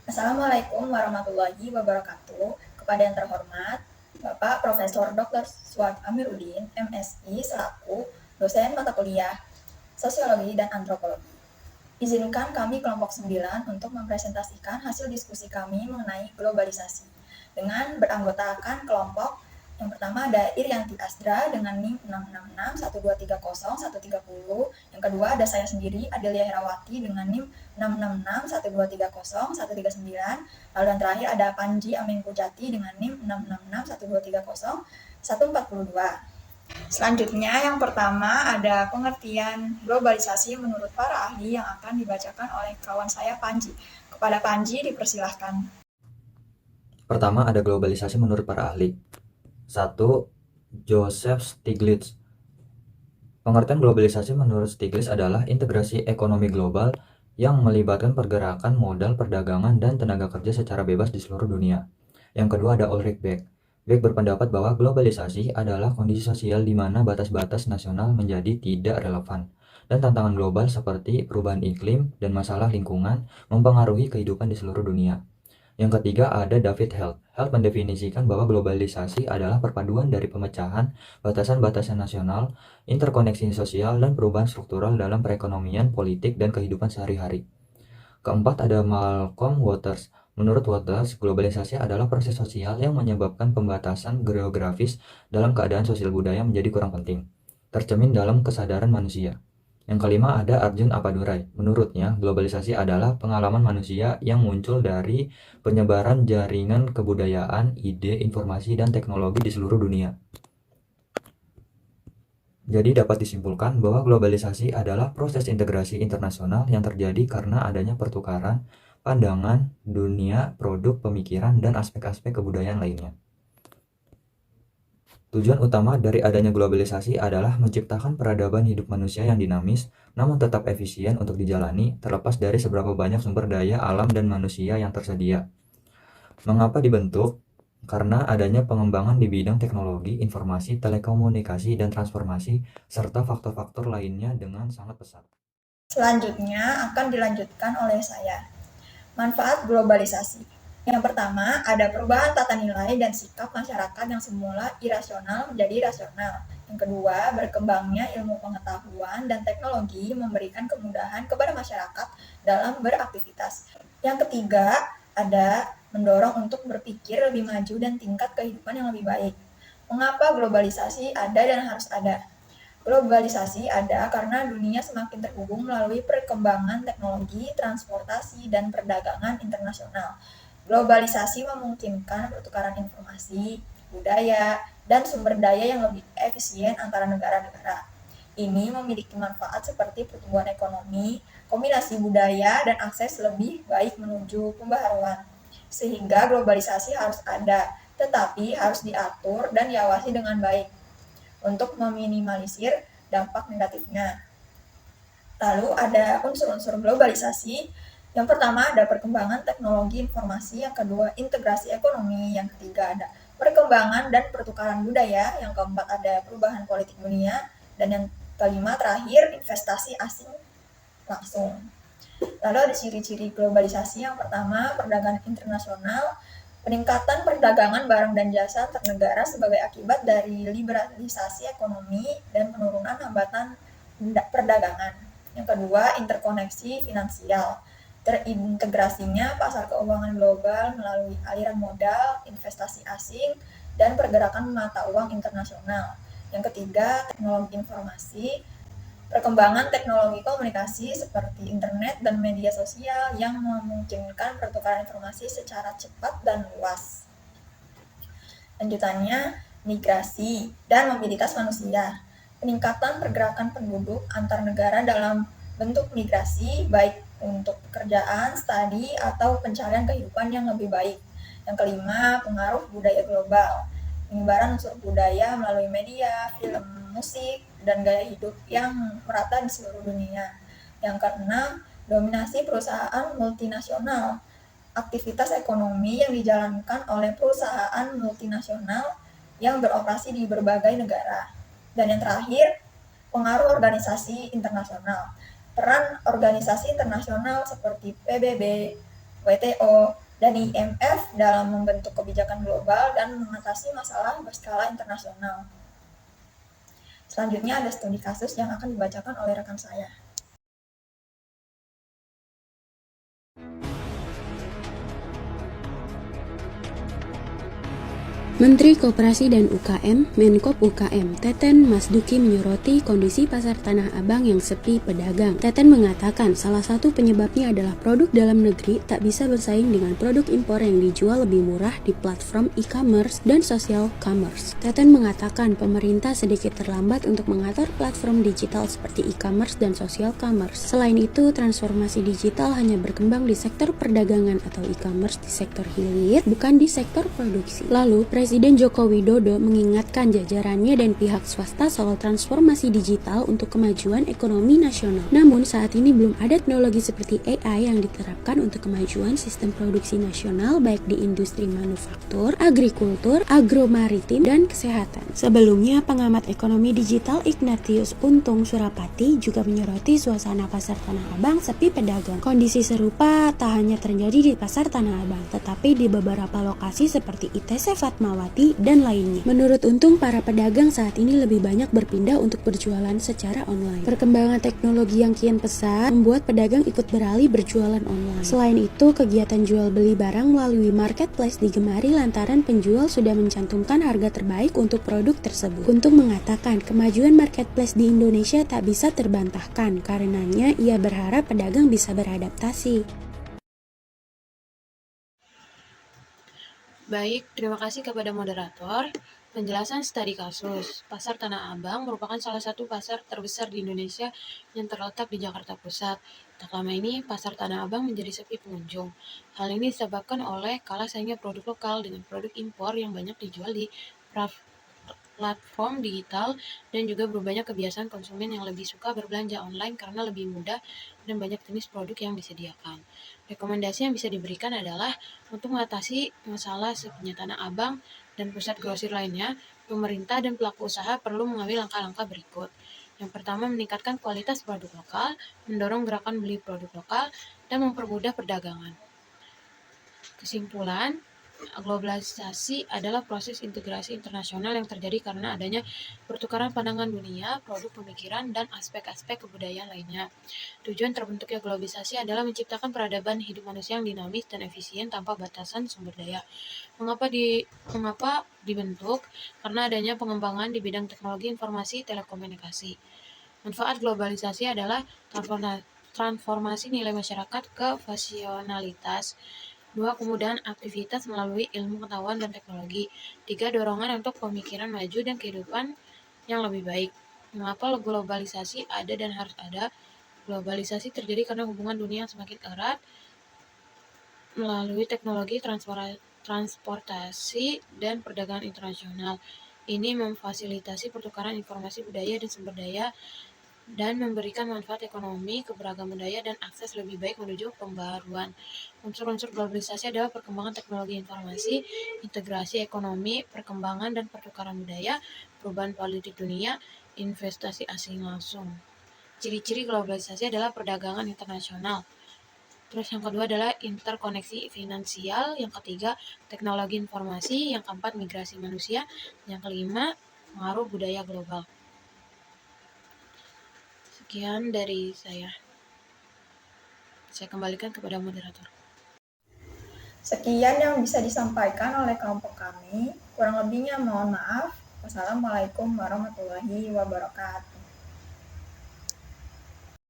Assalamualaikum warahmatullahi wabarakatuh. Kepada yang terhormat, Bapak Profesor Dr. Suad Amiruddin, MSI, selaku dosen mata kuliah Sosiologi dan Antropologi. Izinkan kami kelompok 9 untuk mempresentasikan hasil diskusi kami mengenai globalisasi dengan beranggotakan kelompok. Yang pertama ada Irianti Asdra dengan NIM 666 Yang kedua ada saya sendiri, Adelia Herawati dengan NIM 666 Lalu yang terakhir ada Panji Amengkujati dengan NIM 666 Selanjutnya yang pertama ada pengertian globalisasi menurut para ahli yang akan dibacakan oleh kawan saya Panji. Kepada Panji dipersilahkan. Pertama, ada globalisasi menurut para ahli. 1. Joseph Stiglitz. Pengertian globalisasi menurut Stiglitz adalah integrasi ekonomi global yang melibatkan pergerakan modal, perdagangan, dan tenaga kerja secara bebas di seluruh dunia. Yang kedua ada Ulrich Beck. Beck berpendapat bahwa globalisasi adalah kondisi sosial di mana batas-batas nasional menjadi tidak relevan, dan tantangan global seperti perubahan iklim dan masalah lingkungan mempengaruhi kehidupan di seluruh dunia. Yang ketiga ada David Held. Held mendefinisikan bahwa globalisasi adalah perpaduan dari pemecahan batasan-batasan nasional, interkoneksi sosial, dan perubahan struktural dalam perekonomian, politik, dan kehidupan sehari-hari. Keempat ada Malcolm Waters. Menurut Waters, globalisasi adalah proses sosial yang menyebabkan pembatasan geografis dalam keadaan sosial budaya menjadi kurang penting, tercermin dalam kesadaran manusia. Yang kelima ada Arjun Appadurai. Menurutnya, globalisasi adalah pengalaman manusia yang muncul dari penyebaran jaringan kebudayaan, ide, informasi, dan teknologi di seluruh dunia. Jadi dapat disimpulkan bahwa globalisasi adalah proses integrasi internasional yang terjadi karena adanya pertukaran pandangan, dunia, produk, pemikiran, dan aspek-aspek kebudayaan lainnya. Tujuan utama dari adanya globalisasi adalah menciptakan peradaban hidup manusia yang dinamis, namun tetap efisien untuk dijalani, terlepas dari seberapa banyak sumber daya alam dan manusia yang tersedia. Mengapa dibentuk? Karena adanya pengembangan di bidang teknologi, informasi, telekomunikasi, dan transformasi, serta faktor-faktor lainnya dengan sangat pesat. Selanjutnya akan dilanjutkan oleh saya. Manfaat globalisasi. Yang pertama, ada perubahan tata nilai dan sikap masyarakat yang semula irasional menjadi rasional. Yang kedua, berkembangnya ilmu pengetahuan dan teknologi memberikan kemudahan kepada masyarakat dalam beraktivitas. Yang ketiga, ada mendorong untuk berpikir lebih maju dan tingkat kehidupan yang lebih baik. Mengapa globalisasi ada dan harus ada? Globalisasi ada karena dunia semakin terhubung melalui perkembangan teknologi, transportasi, dan perdagangan internasional. Globalisasi memungkinkan pertukaran informasi, budaya, dan sumber daya yang lebih efisien antara negara-negara. Ini memiliki manfaat seperti pertumbuhan ekonomi, kombinasi budaya, dan akses lebih baik menuju pembaharuan. Sehingga globalisasi harus ada, tetapi harus diatur dan diawasi dengan baik untuk meminimalisir dampak negatifnya. Lalu ada unsur-unsur globalisasi. Yang pertama ada perkembangan teknologi informasi, yang kedua integrasi ekonomi, yang ketiga ada perkembangan dan pertukaran budaya, yang keempat ada perubahan politik dunia, dan yang kelima terakhir investasi asing langsung. Lalu ada ciri-ciri globalisasi. Yang pertama perdagangan internasional, peningkatan perdagangan barang dan jasa antar negara sebagai akibat dari liberalisasi ekonomi dan penurunan hambatan perdagangan. Yang kedua, interkoneksi finansial. Terintegrasinya pasar keuangan global melalui aliran modal, investasi asing, dan pergerakan mata uang internasional. Yang ketiga, teknologi informasi. Perkembangan teknologi komunikasi seperti internet dan media sosial yang memungkinkan pertukaran informasi secara cepat dan luas. Lanjutannya, migrasi dan mobilitas manusia. Peningkatan pergerakan penduduk antar negara dalam bentuk migrasi, baik untuk pekerjaan, studi, atau pencarian kehidupan yang lebih baik. Yang kelima, pengaruh budaya global. Penyebaran unsur budaya melalui media, film, musik, dan gaya hidup yang merata di seluruh dunia. Yang keenam, dominasi perusahaan multinasional. Aktivitas ekonomi yang dijalankan oleh perusahaan multinasional yang beroperasi di berbagai negara. Dan yang terakhir, pengaruh organisasi internasional. Peran organisasi internasional seperti PBB, WTO, dan IMF dalam membentuk kebijakan global dan mengatasi masalah berskala internasional. Selanjutnya ada studi kasus yang akan dibacakan oleh rekan saya. Menteri Koperasi dan UKM, Menkop UKM, Teten Masduki menyoroti kondisi pasar Tanah Abang yang sepi pedagang. Teten mengatakan salah satu penyebabnya adalah produk dalam negeri tak bisa bersaing dengan produk impor yang dijual lebih murah di platform e-commerce dan social commerce. Teten mengatakan pemerintah sedikit terlambat untuk mengatur platform digital seperti e-commerce dan social commerce. Selain itu, transformasi digital hanya berkembang di sektor perdagangan atau e-commerce di sektor hilir, bukan di sektor produksi. Lalu, Presiden Joko Widodo mengingatkan jajarannya dan pihak swasta soal transformasi digital untuk kemajuan ekonomi nasional. Namun saat ini belum ada teknologi seperti AI yang diterapkan untuk kemajuan sistem produksi nasional baik di industri manufaktur, agrikultur, agromaritim, dan kesehatan. Sebelumnya, pengamat ekonomi digital Ignatius Untung Surapati juga menyoroti suasana pasar Tanah Abang sepi pedagang. Kondisi serupa tak hanya terjadi di pasar Tanah Abang, tetapi di beberapa lokasi seperti ITC Fatmawati dan lainnya. Menurut Untung, para pedagang saat ini lebih banyak berpindah untuk berjualan secara online. Perkembangan teknologi yang kian pesat membuat pedagang ikut beralih berjualan online. Selain itu, kegiatan jual beli barang melalui marketplace digemari lantaran penjual sudah mencantumkan harga terbaik untuk produk tersebut. Untung mengatakan kemajuan marketplace di Indonesia tak bisa terbantahkan, karenanya ia berharap pedagang bisa beradaptasi. Baik, terima kasih kepada moderator. Penjelasan studi kasus. Pasar Tanah Abang merupakan salah satu pasar terbesar di Indonesia yang terletak di Jakarta Pusat. Tak lama ini, Pasar Tanah Abang menjadi sepi pengunjung. Hal ini disebabkan oleh kalah saingnya produk lokal dengan produk impor yang banyak dijual di platform digital dan juga berubahnya kebiasaan konsumen yang lebih suka berbelanja online karena lebih mudah dan banyak jenis produk yang disediakan. Rekomendasi yang bisa diberikan adalah untuk mengatasi masalah sepinya Tanah Abang dan pusat grosir lainnya, pemerintah dan pelaku usaha perlu mengambil langkah-langkah berikut. Yang pertama, meningkatkan kualitas produk lokal, mendorong gerakan beli produk lokal, dan mempermudah perdagangan. Kesimpulan, globalisasi adalah proses integrasi internasional yang terjadi karena adanya pertukaran pandangan dunia, produk pemikiran, dan aspek-aspek kebudayaan lainnya. Tujuan terbentuknya globalisasi adalah menciptakan peradaban hidup manusia yang dinamis dan efisien tanpa batasan sumber daya. Mengapa dibentuk? Karena adanya pengembangan di bidang teknologi informasi telekomunikasi. Manfaat globalisasi adalah transformasi nilai masyarakat ke fasionalitas. 2. Kemudahan aktivitas melalui ilmu pengetahuan dan teknologi. 3. Dorongan untuk pemikiran maju dan kehidupan yang lebih baik. Mengapa globalisasi ada dan harus ada? Globalisasi terjadi karena hubungan dunia yang semakin erat melalui teknologi transportasi dan perdagangan internasional. Ini memfasilitasi pertukaran informasi budaya dan sumber daya dan memberikan manfaat ekonomi, keberagaman budaya, dan akses lebih baik menuju pembaruan. Unsur-unsur globalisasi adalah perkembangan teknologi informasi, integrasi ekonomi, perkembangan dan pertukaran budaya, perubahan politik dunia, investasi asing langsung. Ciri-ciri globalisasi adalah perdagangan internasional. Terus yang kedua adalah interkoneksi finansial, yang ketiga teknologi informasi, yang keempat migrasi manusia, yang kelima pengaruh budaya global. Sekian dari saya. Saya kembalikan kepada moderator. Sekian yang bisa disampaikan oleh kelompok kami. Kurang lebihnya mohon maaf. Wassalamualaikum warahmatullahi wabarakatuh.